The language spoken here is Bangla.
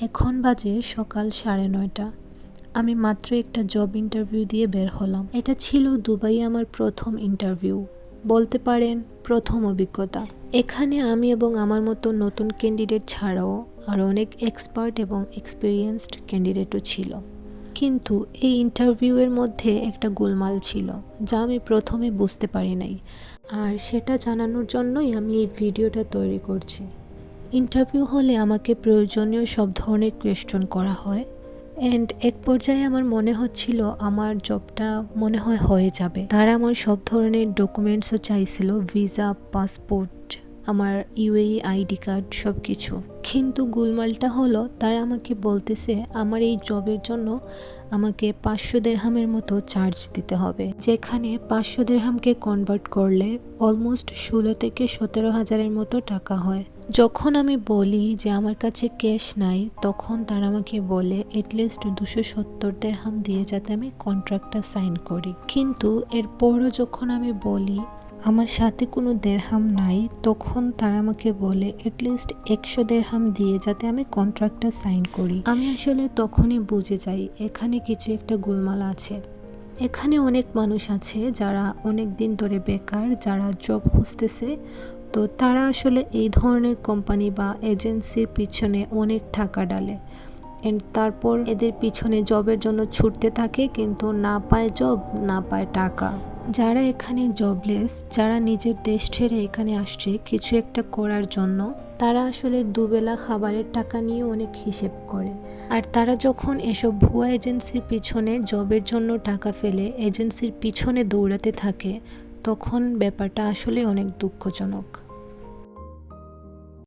এখন বাজে সকাল 9:30। আমি মাত্র একটা জব ইন্টারভিউ দিয়ে বের হলাম। এটা ছিল দুবাইয়ে আমার প্রথম ইন্টারভিউ, বলতে পারেন প্রথম অভিজ্ঞতা। এখানে আমি এবং আমার মতো নতুন ক্যান্ডিডেট ছাড়াও আরও অনেক এক্সপার্ট এবং এক্সপিরিয়েন্সড ক্যান্ডিডেটও ছিল। কিন্তু এই ইন্টারভিউয়ের মধ্যে একটা গোলমাল ছিল, যা আমি প্রথমে বুঝতে পারি নাই, আর সেটা জানানোর জন্যই আমি এই ভিডিওটা তৈরি করছি। ইন্টারভিউ হলে আমাকে প্রয়োজনীয় সব ধরনের কোয়েশ্চন করা হয়, অ্যান্ড এক পর্যায়ে আমার মনে হচ্ছিল আমার জবটা মনে হয় হয়ে যাবে। তারা আমার সব ধরনের ডকুমেন্টসও চাইছিল, ভিসা, পাসপোর্ট, আমার ইউএই আইডি কার্ড, সব কিছু। কিন্তু গোলমালটা হলো, তারা আমাকে বলতেছে আমার এই জবের জন্য আমাকে 500 দিরহামের মতো চার্জ দিতে হবে, যেখানে 500 দিরহামকে কনভার্ট করলে অলমোস্ট 16 থেকে 17 হাজারের মতো টাকা হয়। যখন আমি বলি যে আমার কাছে ক্যাশ নাই, তখন তারা আমাকে বলে অ্যাটলিস্ট 270 দিরহাম দিয়ে যাতে আমি কন্ট্রাক্টটা সাইন করি। কিন্তু এরপরও যখন আমি বলি আমার সাথে কোনো দিরহাম নাই, তখন তারা আমাকে বলে অ্যাটলিস্ট 100 দিরহাম দিয়ে যাতে আমি কন্ট্রাক্টটা সাইন করি। আমি আসলে তখনই বুঝে যাই এখানে কিছু একটা গোলমাল আছে। এখানে অনেক মানুষ আছে যারা অনেক দিন ধরে বেকার, যারা জব খুঁজতেছে। তো তারা আসলে এই ধরনের কোম্পানি বা এজেন্সির পিছনে অনেক টাকা ডালে, এন্ড তারপর এদের পিছনে জবের জন্য ছুটতে থাকে, কিন্তু না পায় জব, না পায় টাকা। যারা এখানে জবলেস, যারা নিজের দেশ ছেড়ে এখানে আসছে কিছু একটা করার জন্য, তারা আসলে দুবেলা খাবারের টাকা নিয়ে অনেক হিসেব করে। আর তারা যখন এসব ভুয়া এজেন্সির পিছনে জবের জন্য টাকা ফেলে এজেন্সির পিছনে দৌড়াতে থাকে, তখন ব্যাপারটা আসলে অনেক দুঃখজনক।